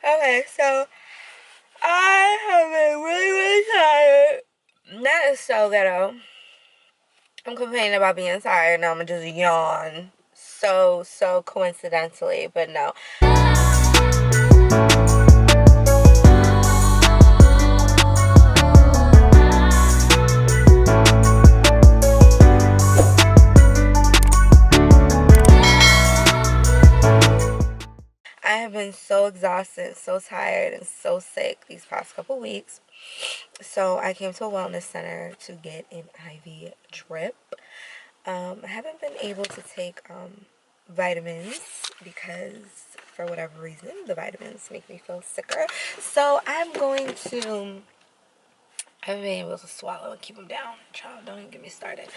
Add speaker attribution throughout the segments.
Speaker 1: Okay, so I have been really, really tired. That is so ghetto. I'm complaining about being tired and I'm gonna just yawn. So coincidentally, but no. I have been so exhausted, so tired, and so sick these past couple weeks. So I came to a wellness center to get an IV drip. I haven't been able to take vitamins because for whatever reason the vitamins make me feel sicker. So I'm going to I haven't been able to swallow and keep them down. Child, don't even get me started.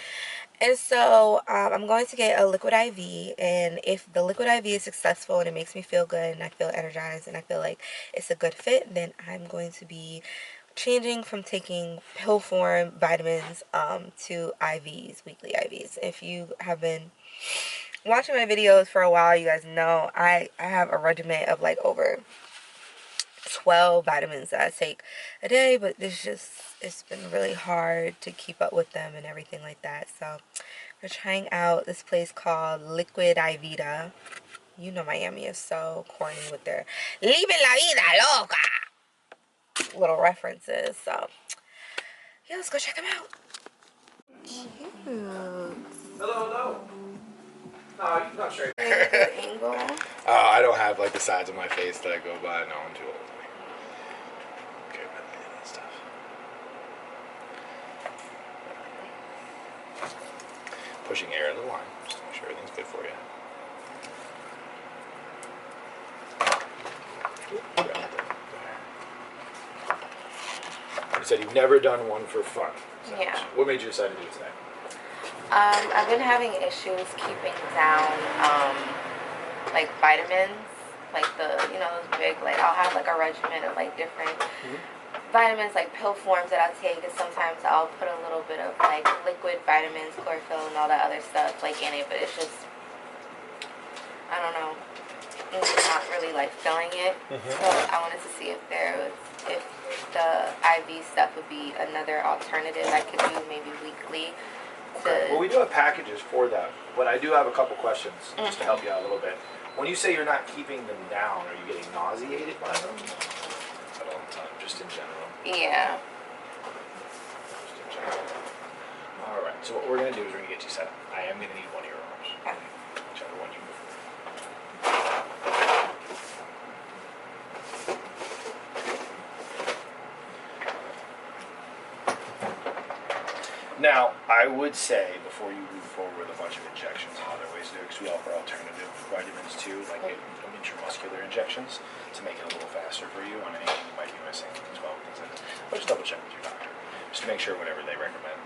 Speaker 1: And so I'm going to get a liquid IV, and if the liquid IV is successful and it makes me feel good and I feel energized and I feel like it's a good fit, then I'm going to be changing from taking pill form vitamins to IVs, weekly IVs. If you have been watching my videos for a while, you guys know I have a regimen of like over 12 vitamins that I take a day, but it's been really hard to keep up with them and everything like that. So we're trying out this place called Liquid IVita. You know Miami is so corny with their Live la vida loca little references. So yeah, let's go check them out. Cute.
Speaker 2: Hello, hello. No, you're not straight.
Speaker 1: Good angle.
Speaker 2: I don't have like the sides of my face that I go by. No, I'm too old. Okay, that stuff. Pushing air in the line, just to make sure everything's good for you. You said you've never done one for fun. So
Speaker 1: Yeah.
Speaker 2: What made you decide to do it today?
Speaker 1: I've been having issues keeping down like vitamins, like those big, like I'll have like a regimen of like different vitamins, like pill forms that I'll take, and sometimes I'll put a little bit of like liquid vitamins, chlorophyll, and all that other stuff like in it, but it's just, I don't know, it's not really like filling it. So I wanted to see if the IV stuff would be another alternative I could do maybe weekly.
Speaker 2: Well, we do have packages for that, but I do have a couple questions just to help you out a little bit. When you say you're not keeping them down, are you getting nauseated by them? Not all the time, just in general.
Speaker 1: Yeah.
Speaker 2: Just in general. All right. So what we're gonna do is we're gonna get you set up. I am gonna need one of your arms.
Speaker 1: Okay.
Speaker 2: Whichever one you prefer. Now, I would say before you move forward with a bunch of injections and other ways to do it, because we offer alternative vitamins too, like intramuscular injections, to make it a little faster for you on anything you might be missing as well, things like that. But just double check with your doctor, just to make sure whatever they recommend.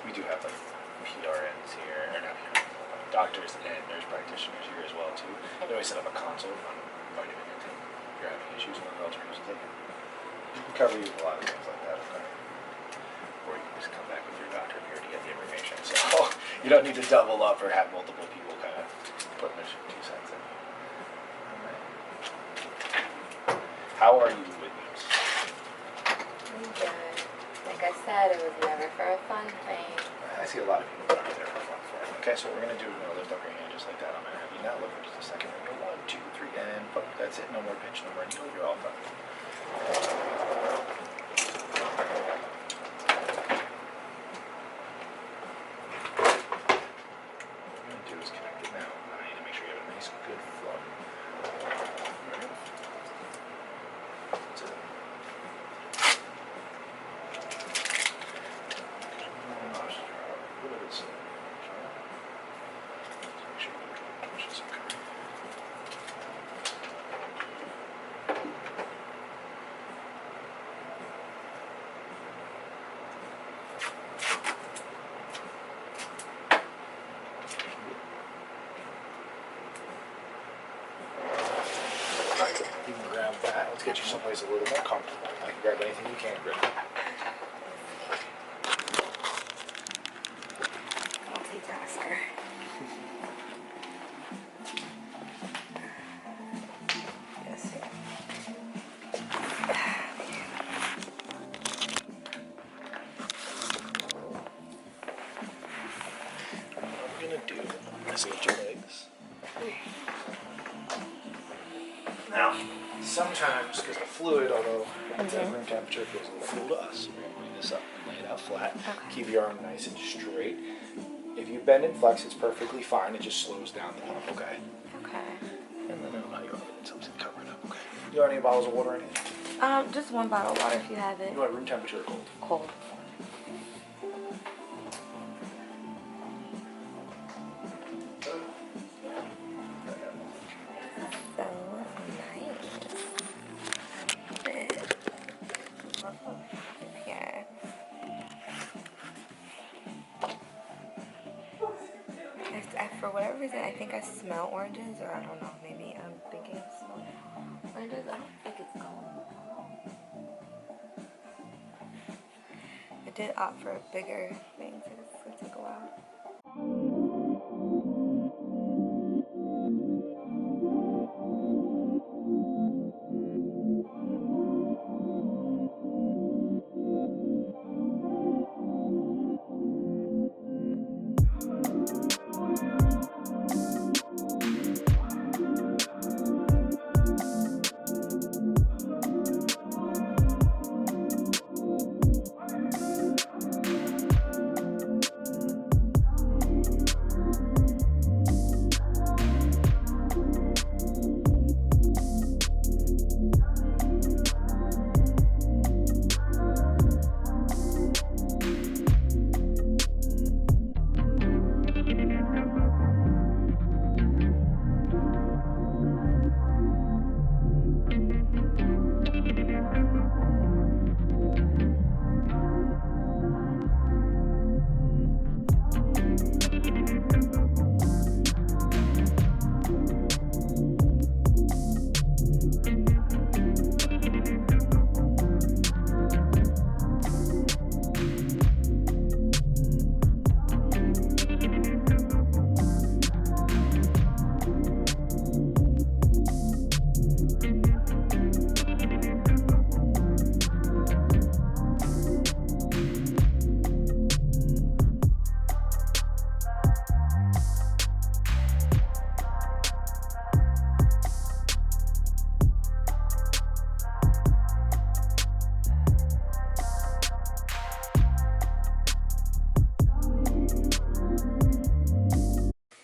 Speaker 2: We do have like PRNs here, or not PRNs, doctors and nurse practitioners here as well too. They always set up a consult on vitamin intake if you're having issues with alternatives to take it. We can cover you with a lot of things like that, okay? Or you can just come back with your doctor here to get the information. So you don't need to double up or have multiple people kind of putting their 2 cents in. Right. How are you with these?
Speaker 1: I'm good. Like I said, it was never for a fun thing.
Speaker 2: I see a lot of people that are there for fun for it. Okay, so what we're going to do is we're going to lift up your hand just like that. I'm going to have you now look for just a second. We're going to go 1, 2, 3, and boom. That's it. No more pinch, no more needle. You're all done. You can grab that. Let's get you someplace a little more comfortable. I can grab anything you can grab.
Speaker 1: Multitasker.
Speaker 2: Now, sometimes, because the fluid, although it's at room temperature, it feels a little cool to us. We're going to bring this up and lay it out flat.
Speaker 1: Okay.
Speaker 2: Keep your arm nice and straight. If you bend and flex, it's perfectly fine. It just slows down the pump, okay?
Speaker 1: Okay.
Speaker 2: And then I'll you over it, something to cover it up, okay? You want any bottles of water in it?
Speaker 1: Just one bottle of water if you have it.
Speaker 2: You want room temperature or cold?
Speaker 1: Cold. For whatever reason, I think I smell oranges, or I don't know, maybe I'm thinking I smell oranges. I don't think it's going. I did opt for a bigger thing, so it's going to take a while.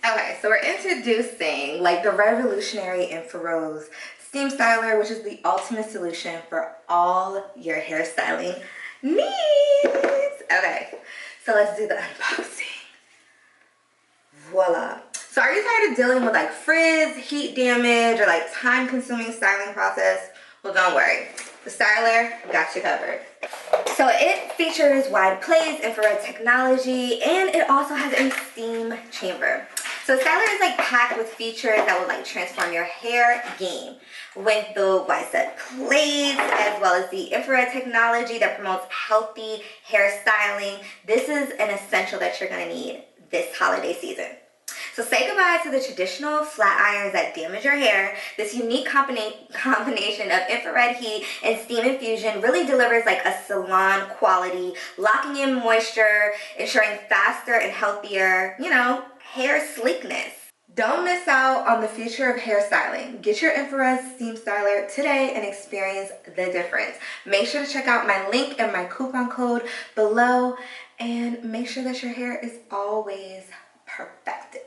Speaker 1: Okay, so we're introducing like the revolutionary infrared steam styler, which is the ultimate solution for all your hairstyling needs. Okay, so let's do the unboxing. Voila. So are you tired of dealing with like frizz, heat damage, or like time-consuming styling process? Well, don't worry. The styler got you covered. So it features wide plates, infrared technology, and it also has a steam chamber. So the styler is like packed with features that will like transform your hair game. With the wide set plates, as well as the infrared technology that promotes healthy hairstyling, this is an essential that you're gonna need this holiday season. So say goodbye to the traditional flat irons that damage your hair. This unique combination of infrared heat and steam infusion really delivers like a salon quality, locking in moisture, ensuring faster and healthier, you know, hair sleekness. Don't miss out on the future of hairstyling. Get your infrared steam styler today and experience the difference. Make sure to check out my link and my coupon code below, and make sure that your hair is always perfected.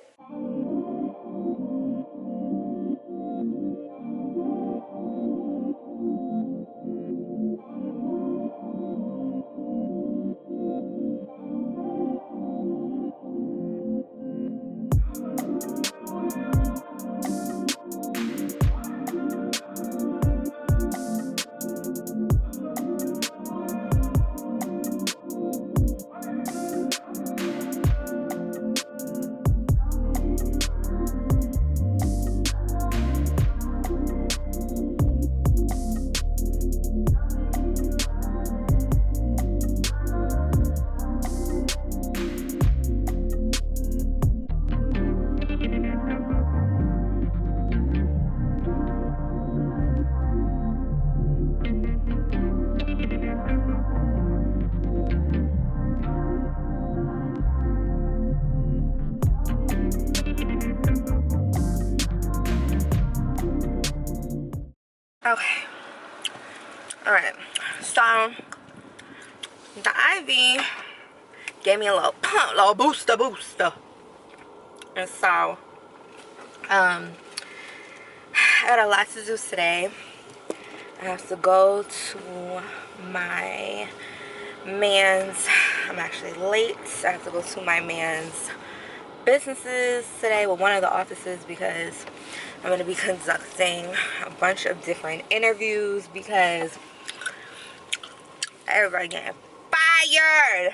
Speaker 1: Okay. Alright. So, the IV gave me a little pump, little booster. And so, I got a lot to do today. I have to go to my man's, I'm actually late. I have to go to my man's businesses today, with one of the offices, because I'm going to be conducting a bunch of different interviews because everybody getting fired.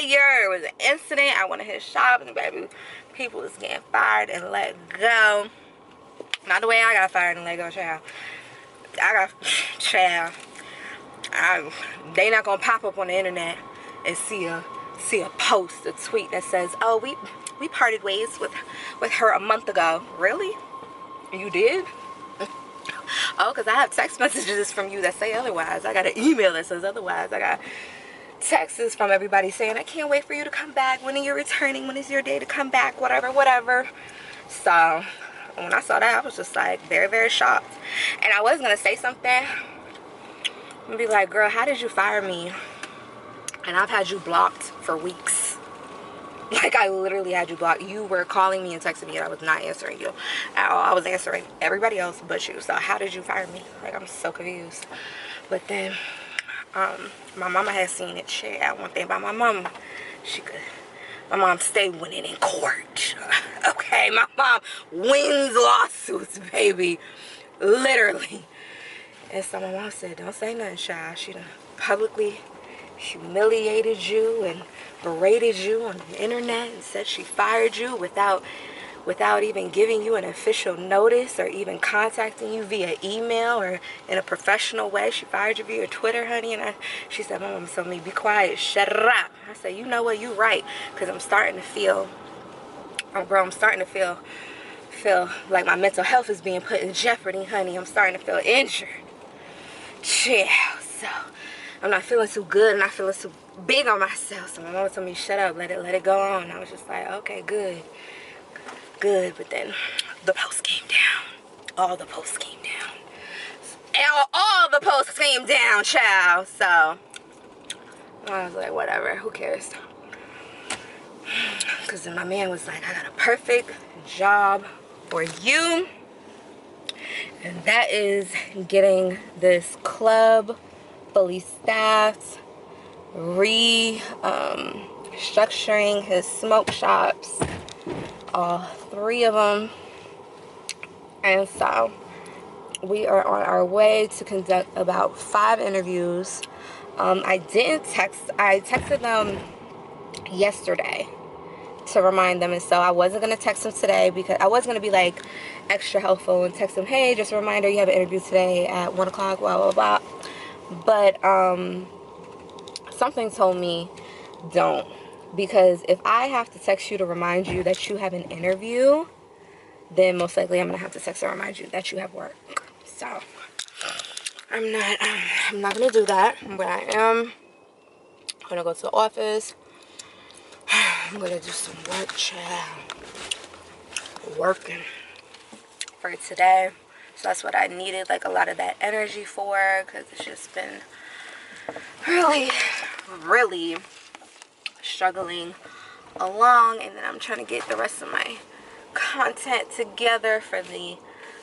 Speaker 1: It was an incident. I went to his shop and baby, people was getting fired and let go. Not the way I got fired and let go, child. Child. They not gonna pop up on the internet and see a post, a tweet that says, "Oh, we parted ways with her a month ago." Really? You did? Oh, because I have text messages from you that say otherwise. I got an email that says otherwise. I got texts from everybody saying, "I can't wait for you to come back. When are you returning? When is your day to come back? Whatever." So when I saw that, I was just like very, very shocked. And I was gonna say something and be like, "Girl, how did you fire me? And I've had you blocked for weeks." Like, I literally had you blocked. You were calling me and texting me and I was not answering you at all. I was answering everybody else but you. So how did you fire me? Like, I'm so confused. But then my mama had seen it. Shit, one thing about my mom, my mom stay winning in court. Okay, my mom wins lawsuits, baby. Literally. And so my mom said, "Don't say nothing, child. She done publicly humiliated you and berated you on the internet and said she fired you without even giving you an official notice or even contacting you via email or in a professional way. She fired you via Twitter, honey." And she said, "My mom told me, be quiet, shut it up." I said, "You know what, you right, because I'm starting to feel like my mental health is being put in jeopardy, honey. I'm starting to feel injured." Chill. So I'm not feeling too good. I'm not feeling too big on myself. So my mama told me, shut up, let it go on. I was just like, okay, good. But then the post came down. All the posts came down. All the posts came down, child. So I was like, whatever, who cares? Because then my man was like, "I got a perfect job for you. And that is getting this club fully staffed, restructuring his smoke shops, all 3 of them." And so we are on our way to conduct about 5 interviews. I texted them yesterday to remind them, and so I wasn't going to text them today because I was going to be like extra helpful and text them, "Hey, just a reminder, you have an interview today at 1 o'clock, blah, blah, blah." But something told me don't, because if I have to text you to remind you that you have an interview, then most likely I'm going to have to text and remind you that you have work. So I'm not going to do that, but I am going to go to the office. I'm going to do some work, child. Working for today. So that's what I needed, like a lot of that energy for, because it's just been really, really struggling along. And then I'm trying to get the rest of my content together for the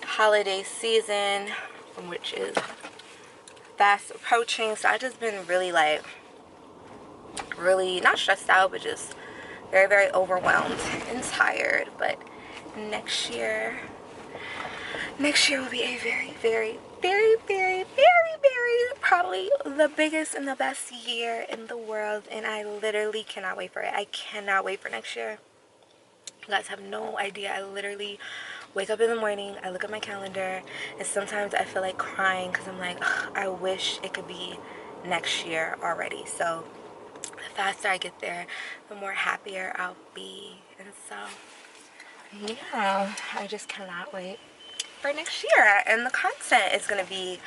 Speaker 1: holiday season, which is fast approaching. So I just been really not stressed out, but just very, very overwhelmed and tired. But next year will be a very, very, very, very, very, very, probably the biggest and the best year in the world. And I literally cannot wait for it. I cannot wait for next year. You guys have no idea. I literally wake up in the morning, I look at my calendar, and sometimes I feel like crying because I'm like, ugh, I wish it could be next year already. So the faster I get there, the more happier I'll be. And so, yeah, I just cannot wait for next year. And the content is going to be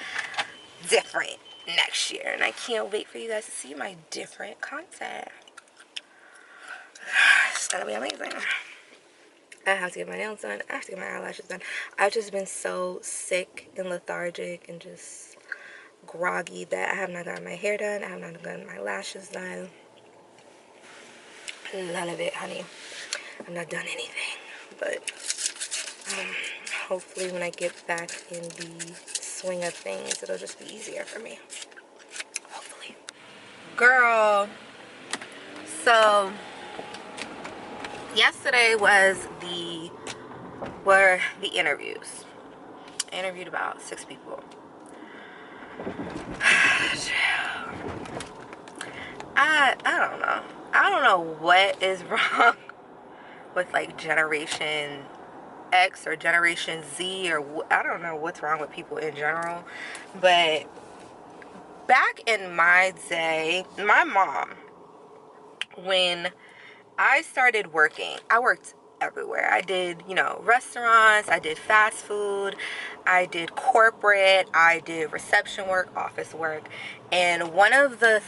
Speaker 1: different next year. And I can't wait for you guys to see my different content. It's going to be amazing. I have to get my nails done. I have to get my eyelashes done. I've just been so sick and lethargic and just groggy that I have not gotten my hair done. I have not gotten my lashes done. None of it, honey. I've not done anything. But hopefully when I get back in the swing of things, it'll just be easier for me. Hopefully. Girl. So yesterday were the interviews. I interviewed about 6 people. I don't know. I don't know what is wrong with like Generation X or Generation Z, or I don't know what's wrong with people in general. But back in my day, my mom, when I started working, I worked everywhere. I did, restaurants, I did fast food, I did corporate, I did reception work, office work. And one of the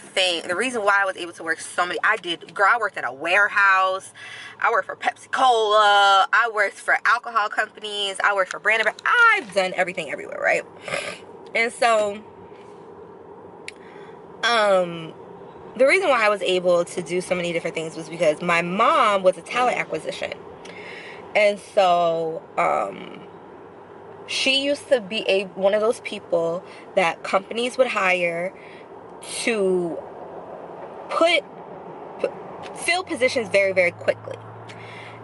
Speaker 1: reason why I was able to work so many, I worked in a warehouse, I worked for Pepsi Cola, I worked for alcohol companies, I worked for brand, I've done everything everywhere, right? And so, the reason why I was able to do so many different things was because my mom was a talent acquisition. And so, she used to be one of those people that companies would hire to fill positions very, very quickly.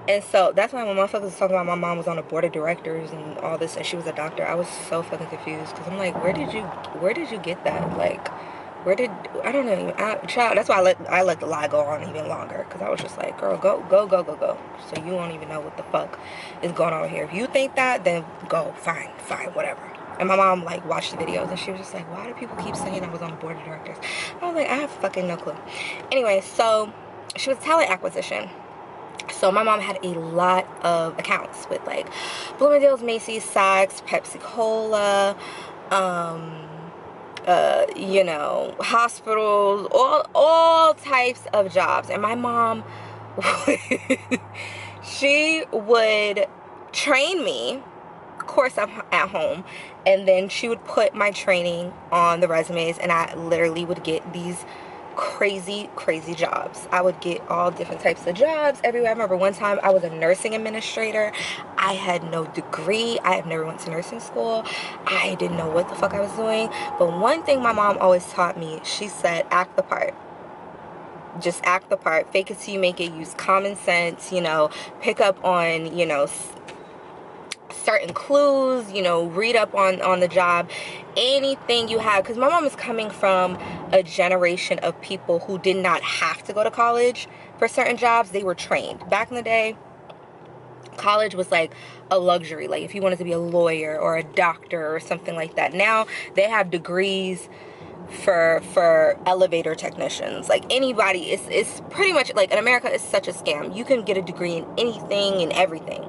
Speaker 1: And so that's why when motherfuckers was talking about my mom was on the board of directors and all this, and she was a doctor, I was so fucking confused, because I'm like, where did you get that? Like, I don't know, child. That's why I let the lie go on even longer, because I was just like, girl, go, so you won't even know what the fuck is going on here. If you think that, then go, fine, whatever. And my mom like watched the videos, and she was just like, why do people keep saying I was on the board of directors? I was like, I have fucking no clue. Anyway, so she was talent acquisition. So my mom had a lot of accounts with like Bloomingdale's, Macy's, Saks, Pepsi Cola, hospitals, all types of jobs. And my mom, she would train me. Of course, I'm at home, and then she would put my training on the resumes, and I literally would get these crazy jobs. I would get all different types of jobs everywhere. I remember one time I was a nursing administrator. I had no degree. I had never went to nursing school. I didn't know what the fuck I was doing. But one thing my mom always taught me, she said, act the part. Just act the part. Fake it till you make it. Use common sense, pick up on, certain clues, read up on the job, anything you have. Because my mom is coming from a generation of people who did not have to go to college for certain jobs. They were trained. Back in the day, college was like a luxury. Like if you wanted to be a lawyer or a doctor or something like that. Now they have degrees for elevator technicians. Like anybody, it's pretty much like in America, it's such a scam. You can get a degree in anything and everything,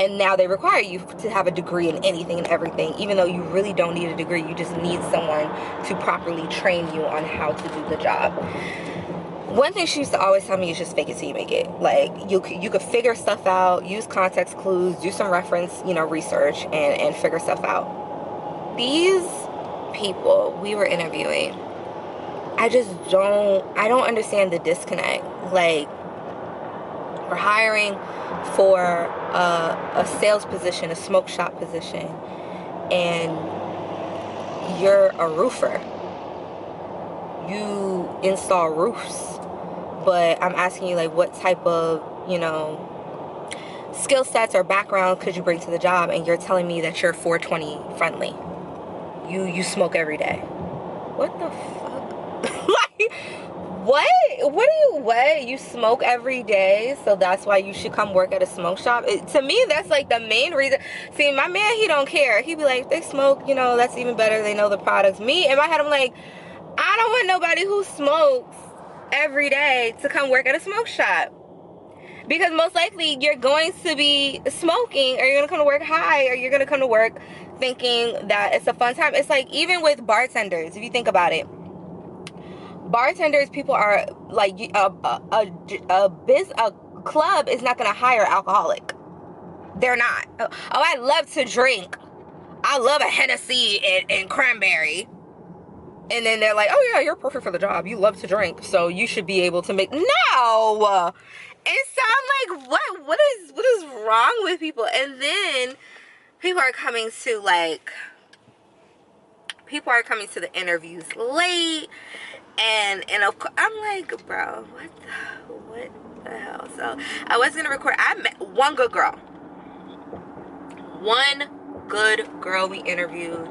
Speaker 1: and now they require you to have a degree in anything and everything, even though you really don't need a degree. You just need someone to properly train you on how to do the job. One thing she used to always tell me is just fake it till you make it. Like you could figure stuff out, use context clues, do some reference research, and figure stuff out. These people we were interviewing, I don't understand the disconnect. Like, we're hiring for a sales position, a smoke shop position, and you're a roofer. You install roofs, but I'm asking you, like, what type of skill sets or background could you bring to the job, and you're telling me that you're 420 friendly. You smoke every day. What the fuck? Like, what? You smoke every day, so that's why you should come work at a smoke shop? To me, that's like the main reason. See, my man, he don't care. He be like, they smoke, that's even better. They know the products. Me, in my head, I'm like, I don't want nobody who smokes every day to come work at a smoke shop. Because most likely you're going to be smoking, or you're going to come to work high, or you're going to come to work thinking that it's a fun time. It's like, even with bartenders, if you think about it, bartenders, people are like, a club is not going to hire alcoholic. They're not. Oh, I love to drink. I love a Hennessy and cranberry. And then they're like, oh yeah, you're perfect for the job. You love to drink, so you should be able to make. No. And so I'm like, what is wrong with people? And then people are coming to the interviews late, and of course I'm like, bro, what the hell? So I was gonna record. I met one good girl we interviewed,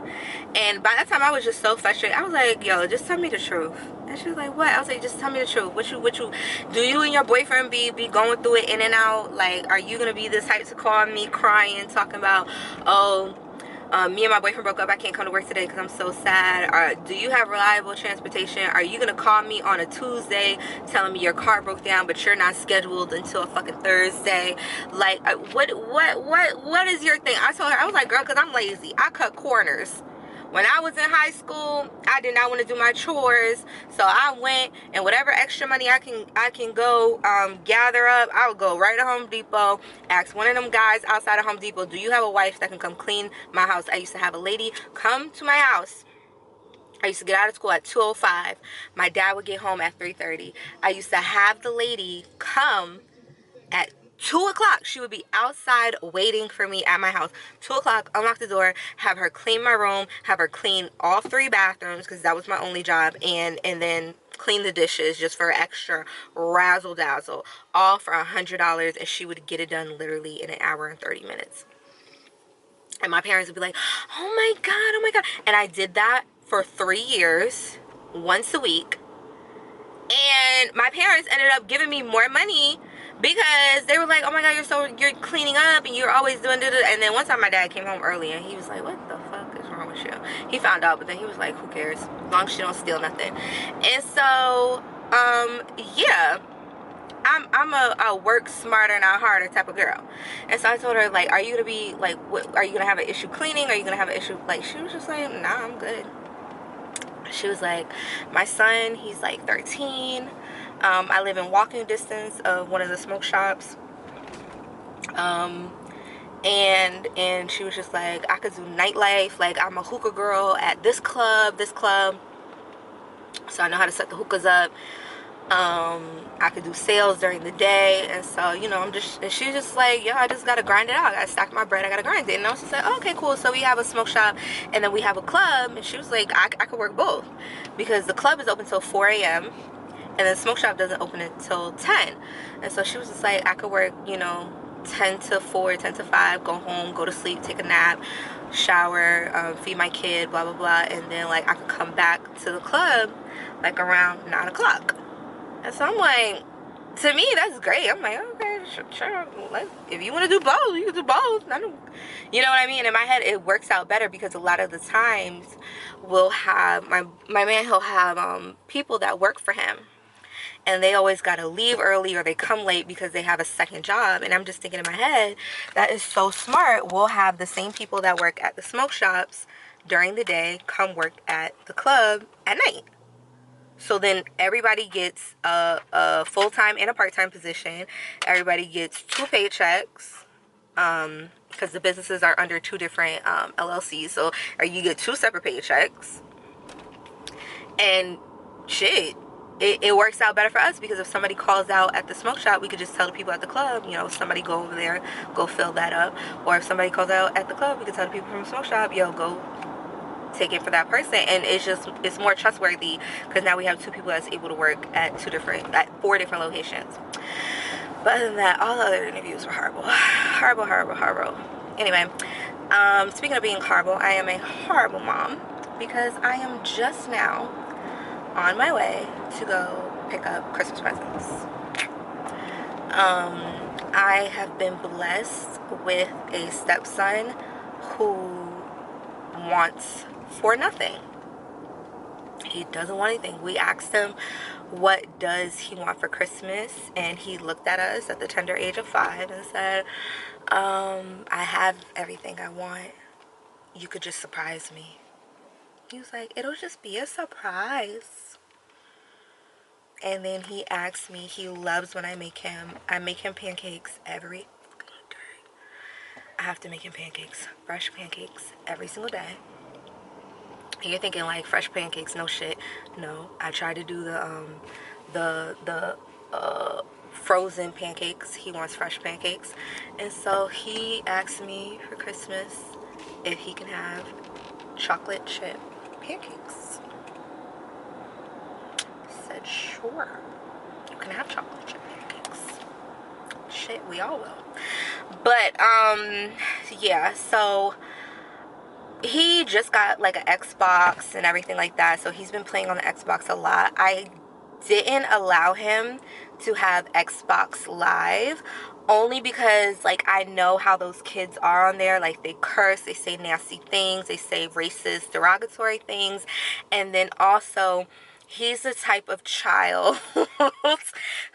Speaker 1: and by that time I was just so frustrated. I was like, yo, just tell me the truth. And she was like, what? I was like, just tell me the truth. What you do, you and your boyfriend be going through it in and out? Like, are you gonna be the type to call me crying, talking about, oh, me and my boyfriend broke up, I can't come to work today because I'm so sad? Or do you have reliable transportation? Are you gonna call me on a Tuesday telling me your car broke down but you're not scheduled until a fucking Thursday? Like, what is your thing? I told her, I was like, girl, because I'm lazy, I cut corners. When I was in high school, I did not want to do my chores, so I went, and whatever extra money I can go gather up, I would go right to Home Depot, ask one of them guys outside of Home Depot, do you have a wife that can come clean my house? I used to have a lady come to my house. I used to get out of school at 2:05. My dad would get home at 3:30. I used to have the lady come at 2 o'clock. She would be outside waiting for me at my house. 2 o'clock, unlock the door, have her clean my room, have her clean all 3 bathrooms, because that was my only job, and then clean the dishes just for extra razzle dazzle, all for $100, and she would get it done literally in an hour and 30 minutes. And my parents would be like, oh my god, oh my god. And I did that for 3 years, once a week. And my parents ended up giving me more money because they were like, oh my god, you're cleaning up and you're always doing da-da. And then one time my dad came home early and he was like, what the fuck is wrong with you? He found out, but then he was like, who cares, as long as she don't steal nothing. And so yeah, I'm a work smarter not harder type of girl. And so I told her, like, are you gonna be like, what, are you gonna have an issue cleaning? Are you gonna have an issue? Like, she was just like, nah, I'm good. She was like, my son, he's like 13. I live in walking distance of one of the smoke shops. And she was just like, I could do nightlife. Like, I'm a hookah girl at this club. So I know how to set the hookahs up. I could do sales during the day. And so, you know, and she was just like, yo, I just gotta grind it out. I gotta stack my bread, I gotta grind it. And I was just like, oh, okay, cool. So we have a smoke shop and then we have a club. And she was like, I could work both, because the club is open till 4 a.m. and the smoke shop doesn't open until 10. And so she was just like, I could work, you know, 10 to 4, 10 to 5, go home, go to sleep, take a nap, shower, feed my kid, blah blah blah, and then like I could come back to the club like around 9 o'clock. And so I'm like, to me, that's great. I'm like, okay, sure. Like, if you want to do both, you can do both. You know what I mean? In my head, it works out better because a lot of the times we'll have, my man, he'll have people that work for him. And they always got to leave early or they come late because they have a second job. And I'm just thinking in my head, that is so smart. We'll have the same people that work at the smoke shops during the day come work at the club at night. So then everybody gets a full-time and a part-time position. Everybody gets 2 paychecks, because the businesses are under 2 different LLCs. So you get 2 separate paychecks. And shit, it works out better for us, because if somebody calls out at the smoke shop, we could just tell the people at the club, you know, somebody go over there, go fill that up. Or if somebody calls out at the club, we could tell the people from the smoke shop, yo, go take it for that person. And it's more trustworthy, because now we have 2 people that's able to work at 4 different locations. But other than that, all the other interviews were horrible. Horrible. Anyway, speaking of being horrible, I am a horrible mom, because I am just now on my way to go pick up Christmas presents. I have been blessed with a stepson who wants for nothing. He doesn't want anything. We asked him, what does he want for Christmas? And he looked at us at the tender age of 5 and said, I have everything I want. You could just surprise me. He was like, it'll just be a surprise. And then he asked me, he loves when I make him pancakes every day. I have to make him pancakes, fresh pancakes every single day. And you're thinking like fresh pancakes, no shit. No, I tried to do the frozen pancakes. He wants fresh pancakes, and so he asked me for Christmas if he can have chocolate chip pancakes. I said sure, you can have chocolate chip pancakes. Shit, we all will. But yeah, so he just got like an Xbox and everything like that, so he's been playing on the Xbox a lot. I didn't allow him to have Xbox Live only because like I know how those kids are on there. Like they curse, they say nasty things, they say racist, derogatory things, and then also he's the type of child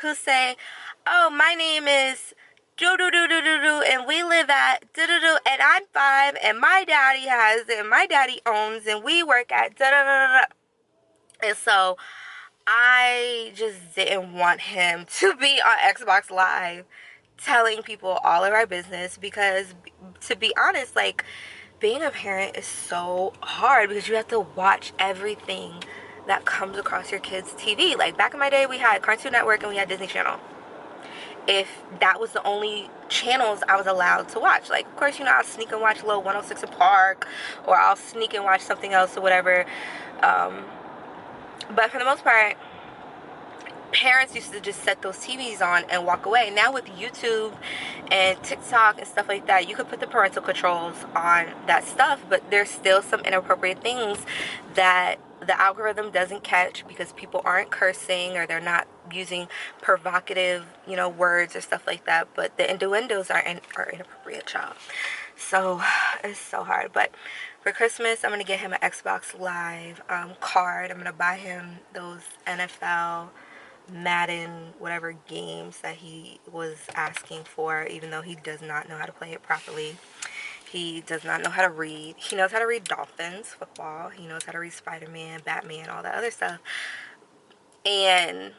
Speaker 1: who say, oh, my name is do do do do do do, and we live at do do do, and I'm 5, and my daddy has, and my daddy owns, and we work at da da da da. And so I just didn't want him to be on Xbox Live telling people all of our business, because to be honest, like being a parent is so hard because you have to watch everything that comes across your kids' TV. Like back in my day, we had Cartoon Network and we had Disney Channel. If that was the only channels I was allowed to watch, like of course, you know, I'll sneak and watch a little 106 in Park, or I'll sneak and watch something else or whatever, but for the most part, parents used to just set those TVs on and walk away. Now with YouTube and TikTok and stuff like that, you could put the parental controls on that stuff, but there's still some inappropriate things that the algorithm doesn't catch because people aren't cursing or they're not using provocative, you know, words or stuff like that. But the innuendos are inappropriate, child. So it's so hard. But for Christmas, I'm gonna get him an Xbox Live card. I'm gonna buy him those NFL, Madden, whatever games that he was asking for, even though he does not know how to play it properly. He does not know how to read. He knows how to read Dolphins football. He knows how to read Spider-Man, Batman, all that other stuff. And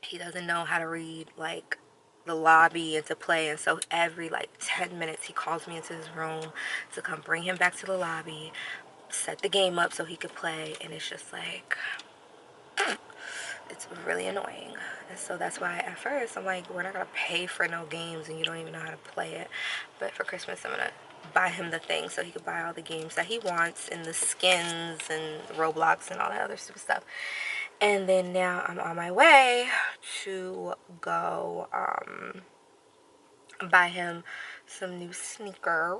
Speaker 1: he doesn't know how to read like the lobby and to play. And so every like 10 minutes he calls me into his room to come bring him back to the lobby, set the game up so he could play. And it's just like, it's really annoying. And so that's why at first I'm like, we're not gonna pay for no games and you don't even know how to play it. But for Christmas I'm gonna buy him the thing so he could buy all the games that he wants and the skins and Roblox and all that other stupid stuff. And then now I'm on my way to go buy him some new sneakers.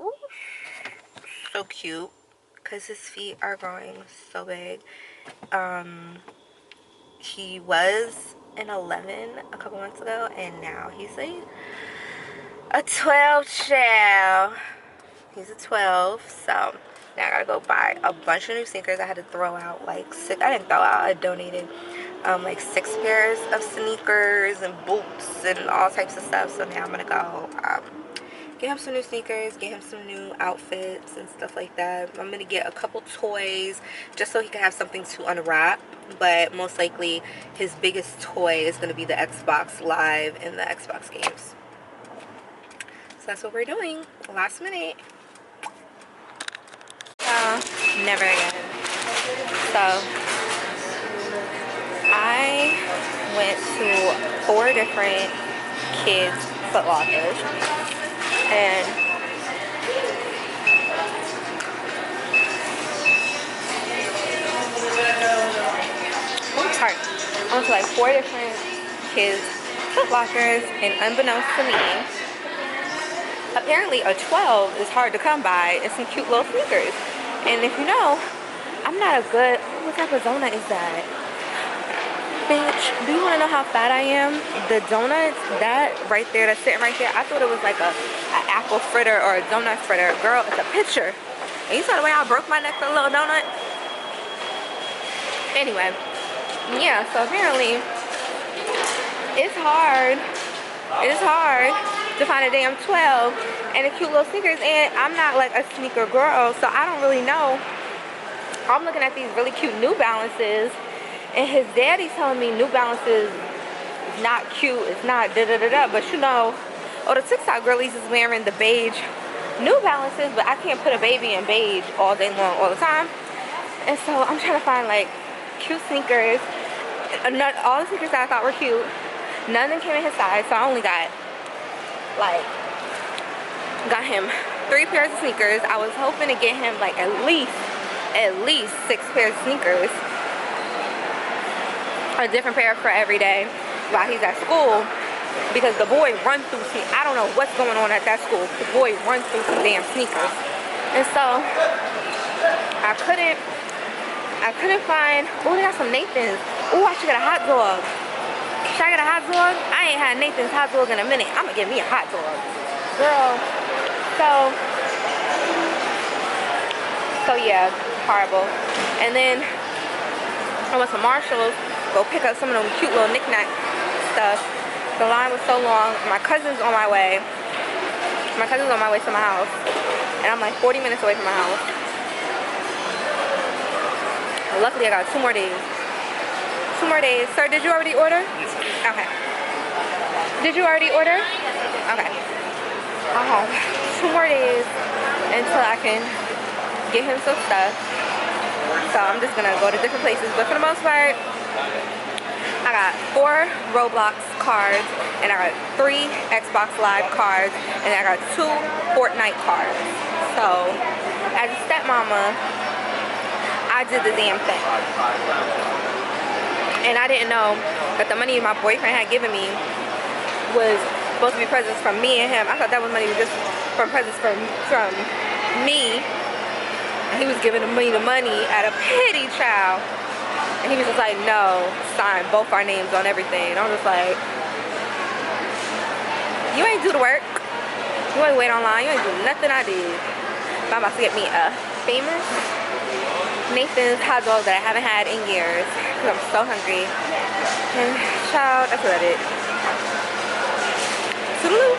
Speaker 1: So cute, because his feet are growing so big. He was an 11 a couple months ago, and now he's like a 12 child. He's a 12, so now I gotta go buy a bunch of new sneakers. I had to throw out like 6, I didn't throw out, I donated like 6 pairs of sneakers and boots and all types of stuff. So now I'm gonna go get him some new sneakers, get him some new outfits and stuff like that. I'm gonna get a couple toys just so he can have something to unwrap, but most likely his biggest toy is gonna be the Xbox Live and the Xbox games. So that's what we're doing, last minute. Never again. So I went to 4 different kids' Foot Lockers, and I went to like 4 different kids' Foot Lockers, and unbeknownst to me, apparently a 12 is hard to come by and some cute little sneakers. And if you know, I'm not a good, what type of donut is that? Bitch, do you want to know how fat I am? The donuts, that right there, that's sitting right there, I thought it was like an apple fritter or a donut fritter. Girl, it's a picture. And you saw the way I broke my neck for a little donut? Anyway, yeah, so apparently it's hard. It's hard to find a damn 12 and the cute little sneakers, and I'm not like a sneaker girl, so I don't really know. I'm looking at these really cute New Balances, and his daddy's telling me New Balances not cute, it's not da da da da, but you know, oh, the TikTok girlies is wearing the beige New Balances, but I can't put a baby in beige all day long, all the time. And so I'm trying to find like cute sneakers. All the sneakers that I thought were cute, none of them came in his size, so I only got him 3 pairs of sneakers. I was hoping to get him like at least 6 pairs of sneakers, a different pair for every day while he's at school, because the boy runs through I don't know what's going on at that school. The boy runs through some damn sneakers. And so I couldn't find. Oh, they got some Nathan's. Oh, I should get a hot dog. Should I get a hot dog? I ain't had Nathan's hot dog in a minute. I'm gonna get me a hot dog, girl. So yeah, horrible. And then I went to Marshall's, go pick up some of them cute little knick-knack stuff. The line was so long. My cousin's on my way. My cousin's on my way to my house, and I'm like 40 minutes away from my house. Luckily, I got 2 more days. 2 more days. Sir, did you already order?
Speaker 2: Yes, sir.
Speaker 1: Okay. Did you already order? Okay. I have 2 more days until I can get him some stuff. So I'm just gonna go to different places. But for the most part, I got 4 Roblox cards, and I got 3 Xbox Live cards, and I got 2 Fortnite cards. So as a stepmama, I did the damn thing. And I didn't know that the money my boyfriend had given me was supposed to be presents from me and him. I thought that was money just from presents from me. And he was giving me the money at a pity, child. And he was just like, no, sign both our names on everything. And I was just like, you ain't do the work. You ain't wait online. You ain't do nothing I did. But I'm about to get me a famous Nathan's hot dog that I haven't had in years because I'm so hungry. And child, that's about it. Toodaloo.